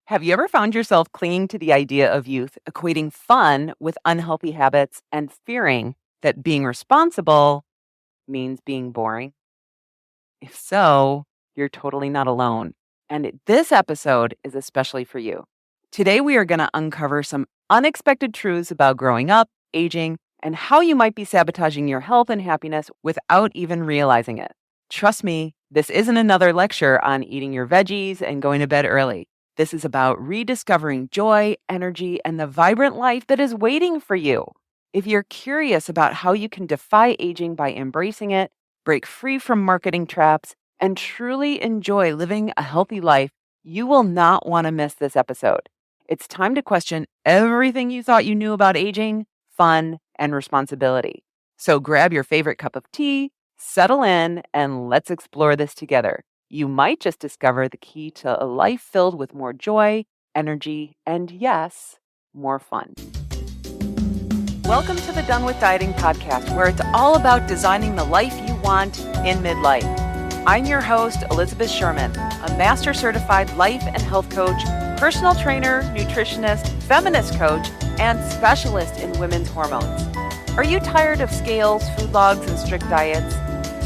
Have you ever found yourself clinging to the idea of youth, equating fun with unhealthy habits and fearing that being responsible means being boring? If so, you're totally not alone. This episode is especially for you. Today, we are going to uncover some unexpected truths about growing up, aging, and how you might be sabotaging your health and happiness without even realizing it. Trust me, this isn't another lecture on eating your veggies and going to bed early. This is about rediscovering joy, energy, and the vibrant life that is waiting for you. If you're curious about how you can defy aging by embracing it, break free from marketing traps, and truly enjoy living a healthy life, you will not want to miss this episode. It's time to question everything you thought you knew about aging, fun, and responsibility. So grab your favorite cup of tea, settle in, and let's explore this together. You might just discover the key to a life filled with more joy, energy, and yes, more fun. Welcome to the Done with Dieting podcast, where it's all about designing the life you want in midlife. I'm your host, Elizabeth Sherman, a master certified life and health coach, personal trainer, nutritionist, feminist coach, and specialist in women's hormones. Are you tired of scales, food logs, and strict diets?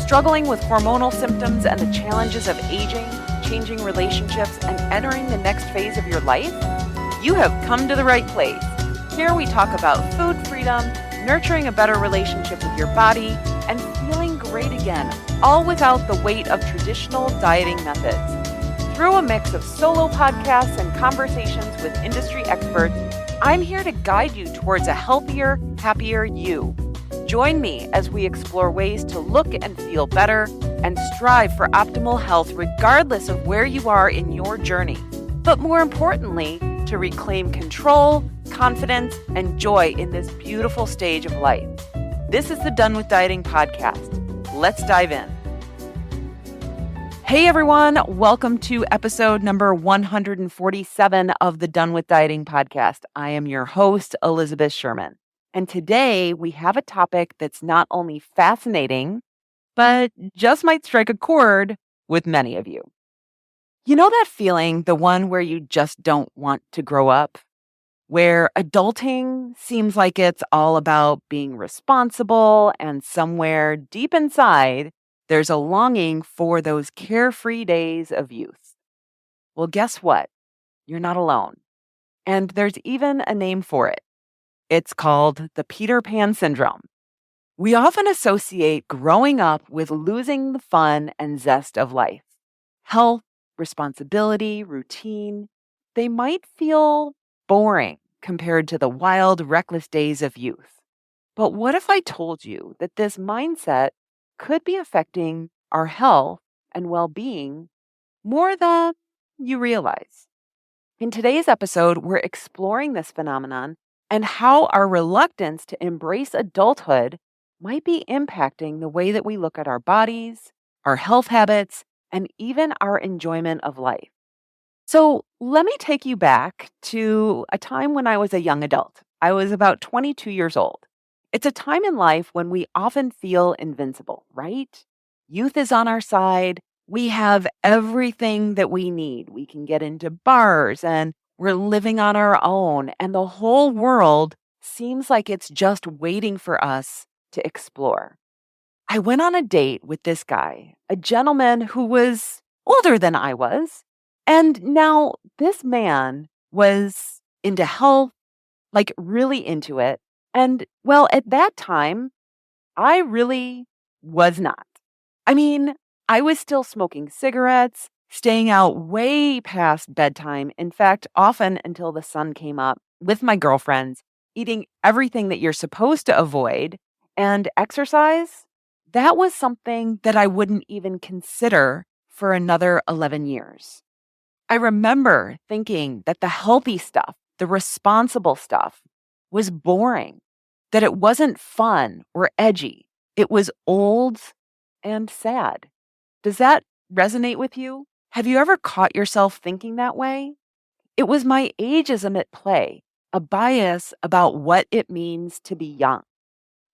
Struggling with hormonal symptoms and the challenges of aging, changing relationships, and entering the next phase of your life? You have come to the right place. Here we talk about food freedom, nurturing a better relationship with your body, and feeling great again, all without the weight of traditional dieting methods. Through a mix of solo podcasts and conversations with industry experts, I'm here to guide you towards a healthier, happier you. Join me as we explore ways to look and feel better and strive for optimal health regardless of where you are in your journey. But more importantly, to reclaim control, confidence, and joy in this beautiful stage of life. This is the Done with Dieting podcast. Let's dive in. Hey everyone, welcome to episode number 147 of the Done with Dieting podcast. I am your host, Elizabeth Sherman. And today we have a topic that's not only fascinating, but just might strike a chord with many of you. You know that feeling, the one where you just don't want to grow up? Where adulting seems like it's all about being responsible, and somewhere deep inside, there's a longing for those carefree days of youth. Well, guess what? You're not alone. And there's even a name for it. It's called the Peter Pan syndrome. We often associate growing up with losing the fun and zest of life. Health, responsibility, routine, they might feel boring compared to the wild, reckless days of youth. But what if I told you that this mindset could be affecting our health and well-being more than you realize? In today's episode, we're exploring this phenomenon and how our reluctance to embrace adulthood might be impacting the way that we look at our bodies, our health habits, and even our enjoyment of life. So let me take you back to a time when I was a young adult. I was about 22 years old. It's a time in life when we often feel invincible, right? Youth is on our side. We have everything that we need. We can get into bars and we're living on our own, and the whole world seems like it's just waiting for us to explore. I went on a date with this guy, a gentleman who was older than I was. And now this man was into health, like really into it. And well, at that time, I really was not. I mean, I was still smoking cigarettes, staying out way past bedtime. In fact, often until the sun came up with my girlfriends, eating everything that you're supposed to avoid, and exercise. That was something that I wouldn't even consider for another 11 years. I remember thinking that the healthy stuff, the responsible stuff, was boring, that it wasn't fun or edgy. It was old and sad. Does that resonate with you? Have you ever caught yourself thinking that way? It was my ageism at play, a bias about what it means to be young.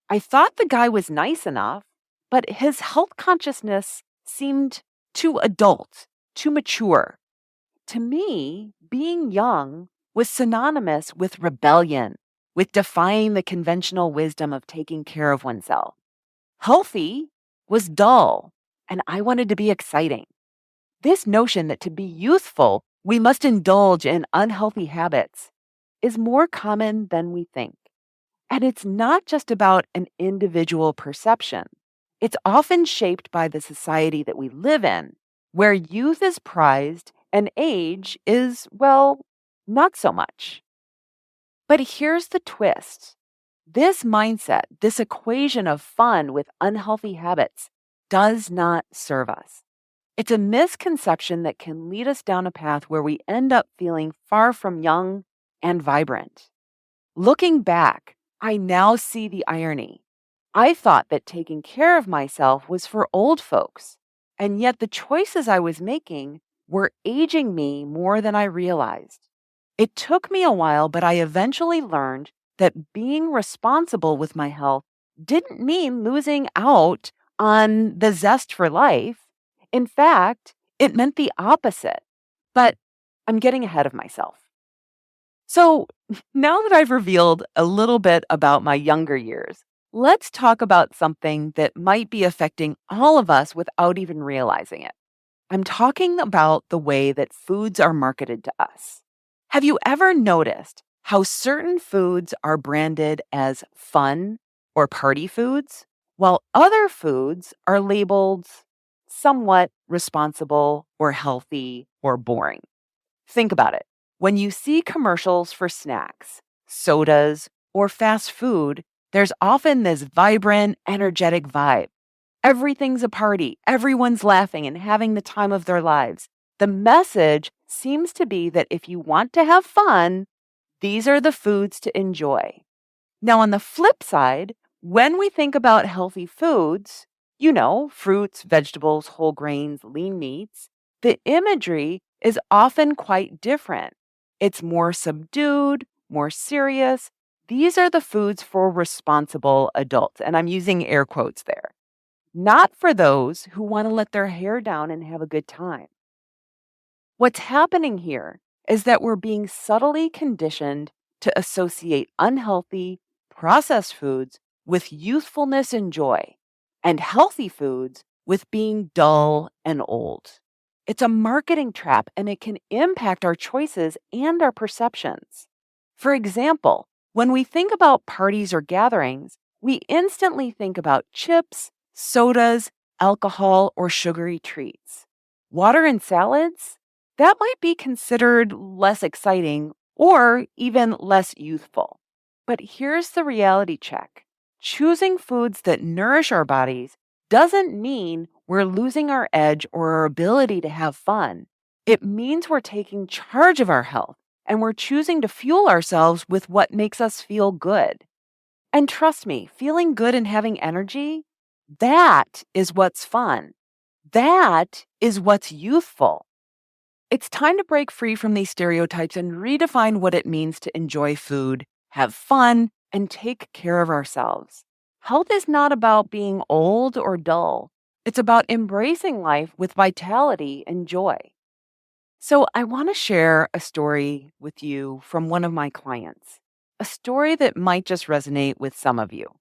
I thought the guy was nice enough, but his health consciousness seemed too adult, too mature. To me, being young was synonymous with rebellion, with defying the conventional wisdom of taking care of oneself. Healthy was dull, and I wanted to be exciting. This notion that to be youthful, we must indulge in unhealthy habits is more common than we think. And it's not just about an individual perception. It's often shaped by the society that we live in, where youth is prized and age is, well, not so much. But here's the twist. This mindset, this equation of fun with unhealthy habits, does not serve us. It's a misconception that can lead us down a path where we end up feeling far from young and vibrant. Looking back, I now see the irony. I thought that taking care of myself was for old folks, and yet the choices I was making were aging me more than I realized. It took me a while, but I eventually learned that being responsible with my health didn't mean losing out on the zest for life. In fact, it meant the opposite. But I'm getting ahead of myself. So now that I've revealed a little bit about my younger years, let's talk about something that might be affecting all of us without even realizing it. I'm talking about the way that foods are marketed to us. Have you ever noticed how certain foods are branded as fun or party foods, while other foods are labeled somewhat responsible or healthy or boring? Think about it. When you see commercials for snacks, sodas, or fast food, there's often this vibrant, energetic vibe. Everything's a party, everyone's laughing and having the time of their lives. The message seems to be that if you want to have fun, these are the foods to enjoy. Now, on the flip side, when we think about healthy foods, fruits, vegetables, whole grains, lean meats, the imagery is often quite different. It's more subdued, more serious. These are the foods for responsible adults. And I'm using air quotes there. Not for those who want to let their hair down and have a good time. What's happening here is that we're being subtly conditioned to associate unhealthy, processed foods with youthfulness and joy, and healthy foods with being dull and old. It's a marketing trap, and it can impact our choices and our perceptions. For example, when we think about parties or gatherings, we instantly think about chips, sodas, alcohol, or sugary treats. Water and salads? That might be considered less exciting or even less youthful. But here's the reality check. Choosing foods that nourish our bodies doesn't mean we're losing our edge or our ability to have fun. It means we're taking charge of our health and we're choosing to fuel ourselves with what makes us feel good. And trust me, feeling good and having energy, that is what's fun. That is what's youthful. It's time to break free from these stereotypes and redefine what it means to enjoy food, have fun, and take care of ourselves. Health is not about being old or dull. It's about embracing life with vitality and joy. So I want to share a story with you from one of my clients, a story that might just resonate with some of you.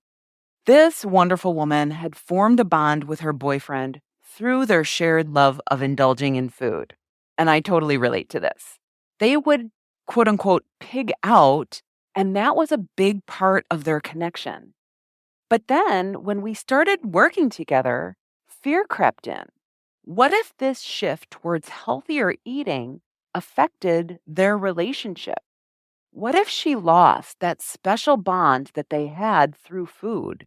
This wonderful woman had formed a bond with her boyfriend through their shared love of indulging in food. And I totally relate to this. They would, quote unquote, pig out, and that was a big part of their connection. But then when we started working together, fear crept in. What if this shift towards healthier eating affected their relationship? What if she lost that special bond that they had through food?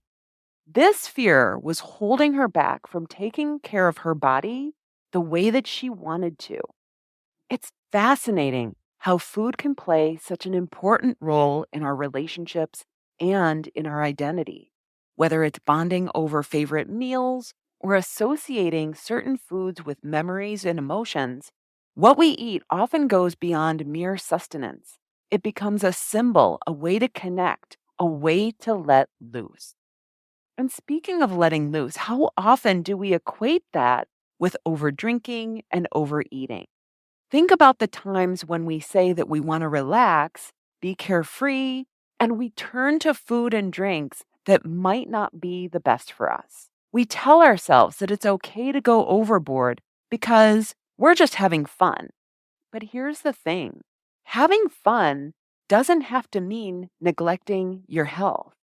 This fear was holding her back from taking care of her body the way that she wanted to. It's fascinating how food can play such an important role in our relationships and in our identity, whether it's bonding over favorite meals or associating certain foods with memories and emotions. What we eat often goes beyond mere sustenance. It becomes a symbol, a way to connect, a way to let loose. And speaking of letting loose, how often do we equate that with overdrinking and overeating? Think about the times when we say that we want to relax, be carefree, and we turn to food and drinks that might not be the best for us. We tell ourselves that it's okay to go overboard because we're just having fun. But here's the thing, having fun doesn't have to mean neglecting your health.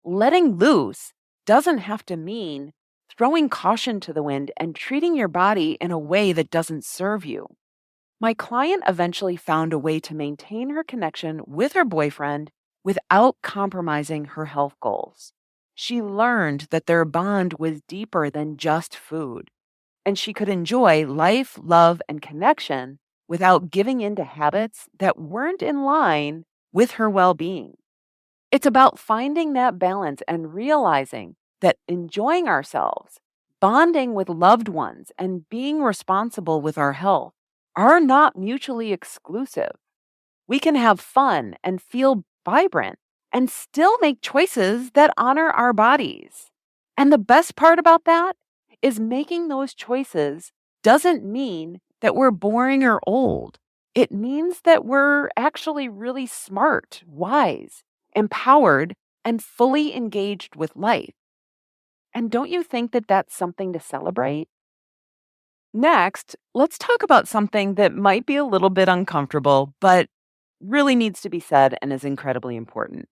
Letting loose doesn't have to mean throwing caution to the wind and treating your body in a way that doesn't serve you. My client eventually found a way to maintain her connection with her boyfriend without compromising her health goals. She learned that their bond was deeper than just food, and she could enjoy life, love, and connection without giving in to habits that weren't in line with her well being. It's about finding that balance and realizing that enjoying ourselves, bonding with loved ones, and being responsible with our health are not mutually exclusive. We can have fun and feel vibrant and still make choices that honor our bodies. And the best part about that is making those choices doesn't mean that we're boring or old. It means that we're actually really smart, wise, empowered, and fully engaged with life. And don't you think that that's something to celebrate? Next, let's talk about something that might be a little bit uncomfortable, but really needs to be said and is incredibly important.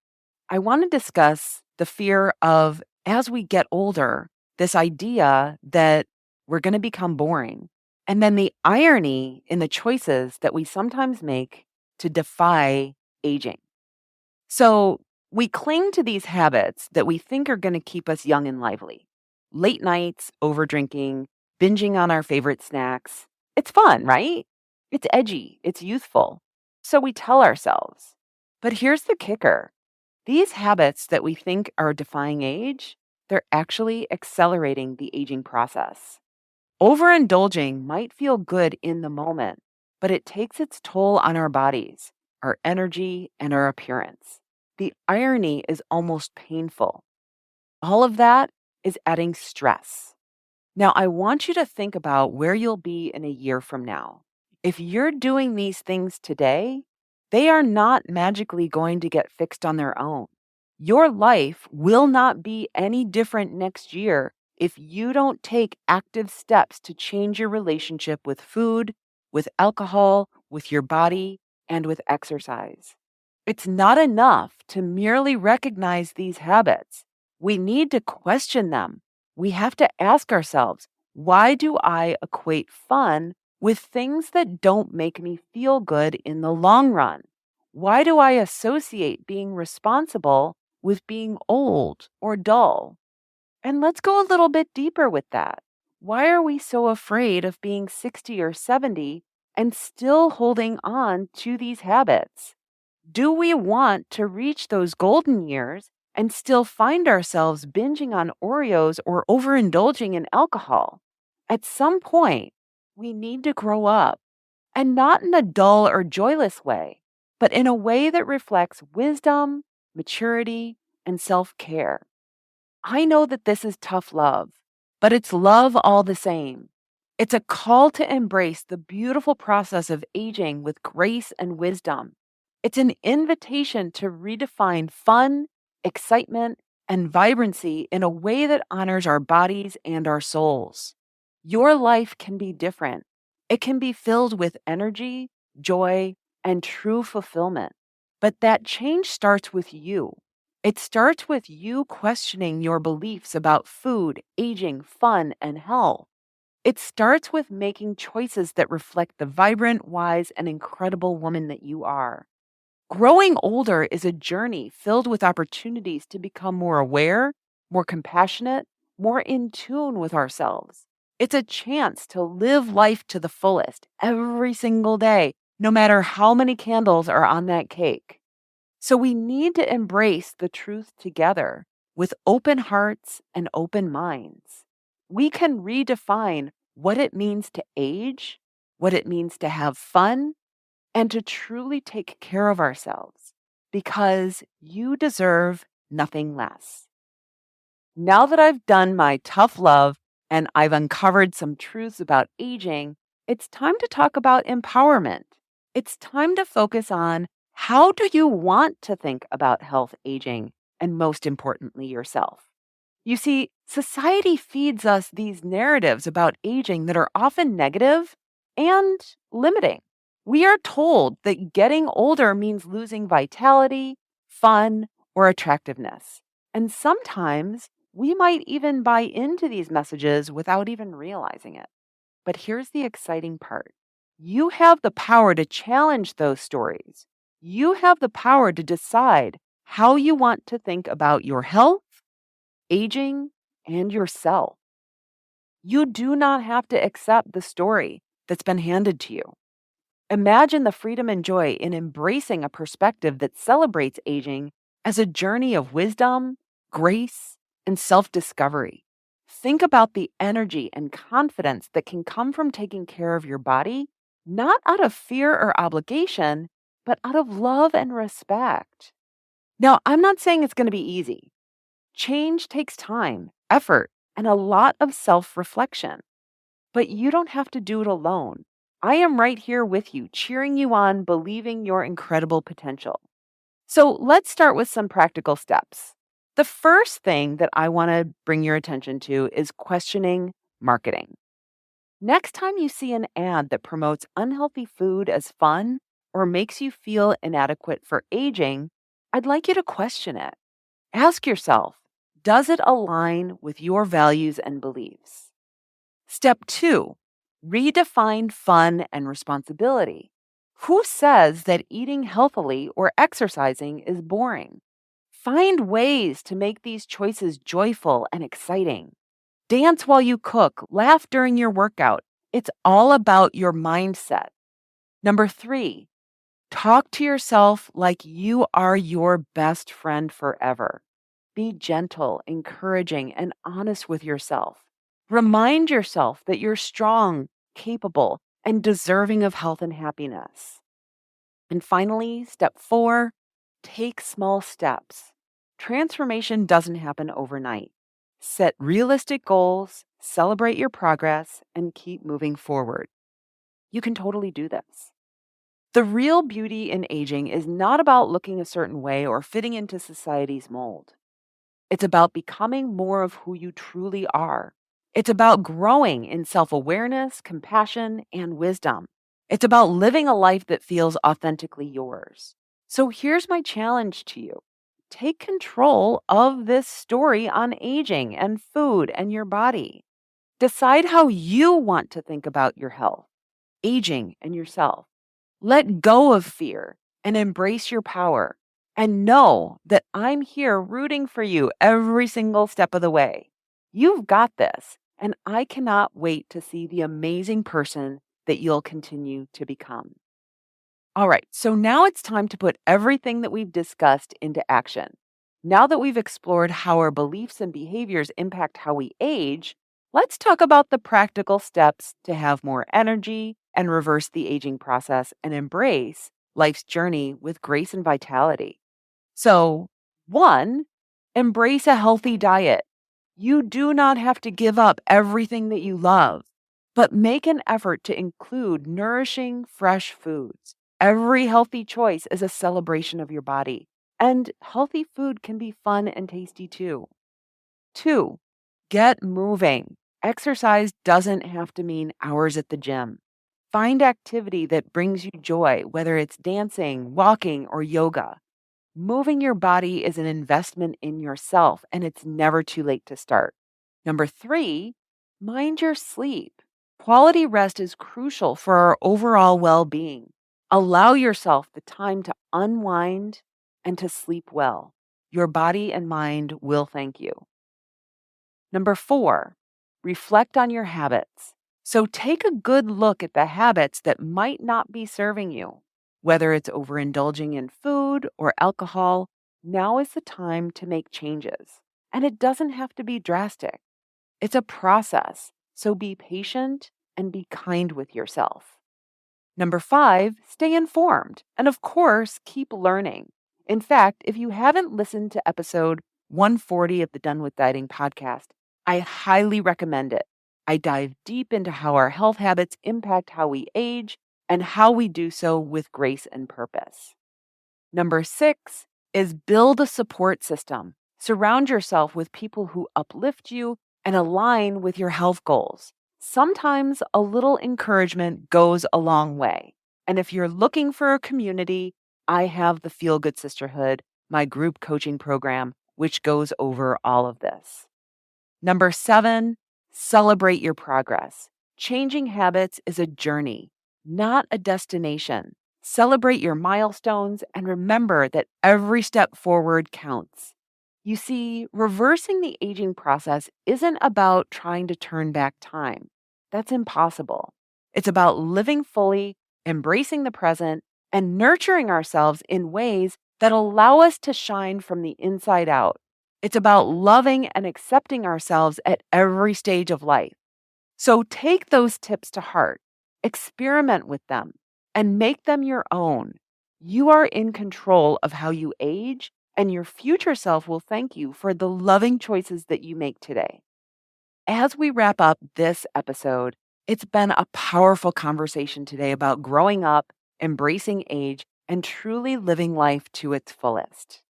I want to discuss the fear of, as we get older, this idea that we're going to become boring, and then the irony in the choices that we sometimes make to defy aging. So we cling to these habits that we think are going to keep us young and lively. Late nights, overdrinking, binging on our favorite snacks. It's fun, right? It's edgy, it's youthful. So we tell ourselves. But here's the kicker, these habits that we think are defying age, they're actually accelerating the aging process. Overindulging might feel good in the moment, but it takes its toll on our bodies, our energy, and our appearance. The irony is almost painful. All of that is adding stress. Now, I want you to think about where you'll be in a year from now. If you're doing these things today, they are not magically going to get fixed on their own. Your life will not be any different next year if you don't take active steps to change your relationship with food, with alcohol, with your body, and with exercise. It's not enough to merely recognize these habits. We need to question them. We have to ask ourselves, why do I equate fun with things that don't make me feel good in the long run? Why do I associate being responsible with being old or dull? And let's go a little bit deeper with that. Why are we so afraid of being 60 or 70 and still holding on to these habits? Do we want to reach those golden years and still find ourselves binging on Oreos or overindulging in alcohol? At some point, we need to grow up, and not in a dull or joyless way, but in a way that reflects wisdom, maturity, and self care. I know that this is tough love, but it's love all the same. It's a call to embrace the beautiful process of aging with grace and wisdom. It's an invitation to redefine fun, excitement, and vibrancy in a way that honors our bodies and our souls. Your life can be different. It can be filled with energy, joy, and true fulfillment. But that change starts with you. It starts with you questioning your beliefs about food, aging, fun, and health. It starts with making choices that reflect the vibrant, wise, and incredible woman that you are. Growing older is a journey filled with opportunities to become more aware, more compassionate, more in tune with ourselves. It's a chance to live life to the fullest every single day, no matter how many candles are on that cake. So we need to embrace the truth together with open hearts and open minds. We can redefine what it means to age, what it means to have fun, and to truly take care of ourselves because you deserve nothing less. Now that I've done my tough love and I've uncovered some truths about aging, it's time to talk about empowerment. It's time to focus on how do you want to think about health, aging, and most importantly, yourself. You see, society feeds us these narratives about aging that are often negative and limiting. We are told that getting older means losing vitality, fun, or attractiveness. And sometimes we might even buy into these messages without even realizing it. But here's the exciting part: you have the power to challenge those stories. You have the power to decide how you want to think about your health, aging, and yourself. You do not have to accept the story that's been handed to you. Imagine the freedom and joy in embracing a perspective that celebrates aging as a journey of wisdom, grace, and self discovery. Think about the energy and confidence that can come from taking care of your body, not out of fear or obligation, but out of love and respect. Now, I'm not saying it's going to be easy. Change takes time, effort, and a lot of self reflection. But you don't have to do it alone. I am right here with you, cheering you on, believing your incredible potential. So let's start with some practical steps. The first thing that I want to bring your attention to is questioning marketing. Next time you see an ad that promotes unhealthy food as fun or makes you feel inadequate for aging, I'd like you to question it. Ask yourself, does it align with your values and beliefs? Step 2, redefine fun and responsibility. Who says that eating healthily or exercising is boring? Find ways to make these choices joyful and exciting. Dance while you cook, laugh during your workout. It's all about your mindset. Number 3, talk to yourself like you are your best friend forever. Be gentle, encouraging, and honest with yourself. Remind yourself that you're strong, capable, and deserving of health and happiness. And finally, step 4, take small steps. Transformation doesn't happen overnight. Set realistic goals, celebrate your progress, and keep moving forward. You can totally do this. The real beauty in aging is not about looking a certain way or fitting into society's mold. It's about becoming more of who you truly are. It's about growing in self awareness, compassion, and wisdom. It's about living a life that feels authentically yours. So here's my challenge to you: take control of this story on aging and food and your body. Decide how you want to think about your health, aging, and yourself. Let go of fear and embrace your power. And know that I'm here rooting for you every single step of the way. You've got this, and I cannot wait to see the amazing person that you'll continue to become. All right, so now it's time to put everything that we've discussed into action. Now that we've explored how our beliefs and behaviors impact how we age, let's talk about the practical steps to have more energy and reverse the aging process and embrace life's journey with grace and vitality. So, 1, embrace a healthy diet. You do not have to give up everything that you love, but make an effort to include nourishing, fresh foods. Every healthy choice is a celebration of your body, and healthy food can be fun and tasty too. 2, get moving. Exercise doesn't have to mean hours at the gym. Find activity that brings you joy, whether it's dancing, walking, or yoga. Moving your body is an investment in yourself, and it's never too late to start. Number 3, mind your sleep. Quality rest is crucial for our overall well being. Allow yourself the time to unwind and to sleep well. Your body and mind will thank you. Number 4, reflect on your habits. So take a good look at the habits that might not be serving you. Whether it's overindulging in food or alcohol, now is the time to make changes. And it doesn't have to be drastic. It's a process, so be patient and be kind with yourself. Number 5, stay informed. And of course, keep learning. In fact, if you haven't listened to episode 140 of the Done with Dieting podcast, I highly recommend it. I dive deep into how our health habits impact how we age and how we do so with grace and purpose. Number 6 is build a support system. Surround yourself with people who uplift you and align with your health goals. Sometimes a little encouragement goes a long way. And if you're looking for a community, I have the Feel Good Sisterhood, my group coaching program, which goes over all of this. Number 7, celebrate your progress. Changing habits is a journey, not a destination. Celebrate your milestones and remember that every step forward counts. You see, reversing the aging process isn't about trying to turn back time. That's impossible. It's about living fully, embracing the present, and nurturing ourselves in ways that allow us to shine from the inside out. It's about loving and accepting ourselves at every stage of life. So take those tips to heart, experiment with them, and make them your own. You are in control of how you age, and your future self will thank you for the loving choices that you make today. As we wrap up this episode, it's been a powerful conversation today about growing up, embracing age, and truly living life to its fullest.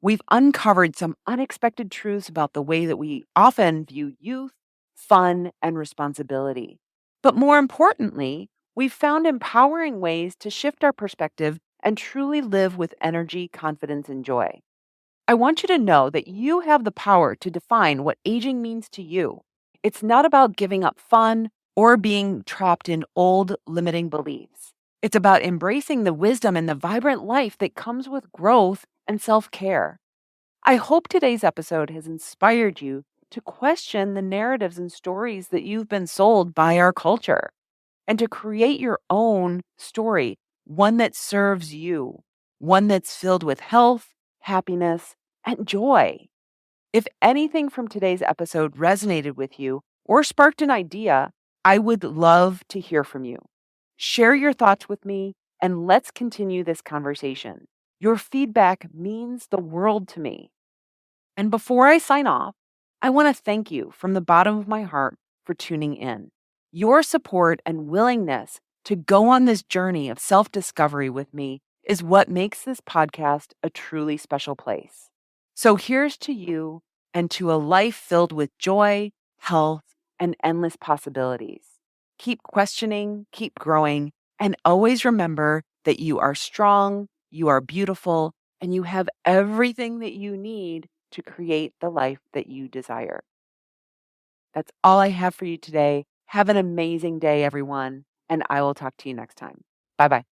We've uncovered some unexpected truths about the way that we often view youth, fun, and responsibility. But more importantly, we've found empowering ways to shift our perspective and truly live with energy, confidence, and joy. I want you to know that you have the power to define what aging means to you. It's not about giving up fun or being trapped in old, limiting beliefs. It's about embracing the wisdom and the vibrant life that comes with growth and self-care. I hope today's episode has inspired you to question the narratives and stories that you've been sold by our culture and to create your own story, one that serves you, one that's filled with health, happiness, and joy. If anything from today's episode resonated with you or sparked an idea, I would love to hear from you. Share your thoughts with me and let's continue this conversation. Your feedback means the world to me. And before I sign off, I want to thank you from the bottom of my heart for tuning in. Your support and willingness to go on this journey of self-discovery with me is what makes this podcast a truly special place. So here's to you and to a life filled with joy, health, and endless possibilities. Keep questioning, keep growing, and always remember that you are strong, you are beautiful, and you have everything that you need to create the life that you desire. That's all I have for you today. Have an amazing day, everyone, and I will talk to you next time. Bye-bye.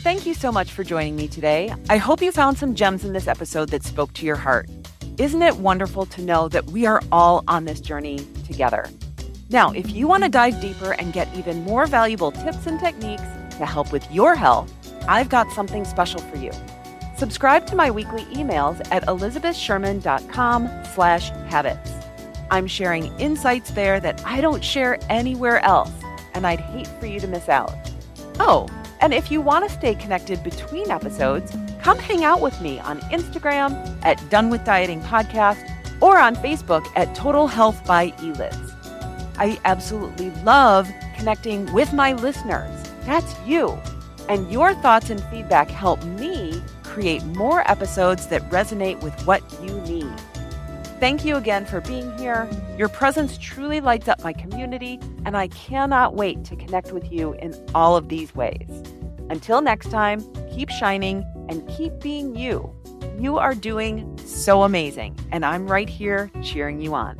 Thank you so much for joining me today. I hope you found some gems in this episode that spoke to your heart. Isn't it wonderful to know that we are all on this journey together? Now, if you want to dive deeper and get even more valuable tips and techniques to help with your health, I've got something special for you. Subscribe to my weekly emails at elizabethsherman.com/habits. I'm sharing insights there that I don't share anywhere else, and I'd hate for you to miss out. Oh, and if you want to stay connected between episodes, come hang out with me on Instagram at Done With Dieting Podcast or on Facebook at Total Health by Eliz. I absolutely love connecting with my listeners. That's you. And your thoughts and feedback help me create more episodes that resonate with what you need. Thank you again for being here. Your presence truly lights up my community, and I cannot wait to connect with you in all of these ways. Until next time, keep shining and keep being you. You are doing so amazing, and I'm right here cheering you on.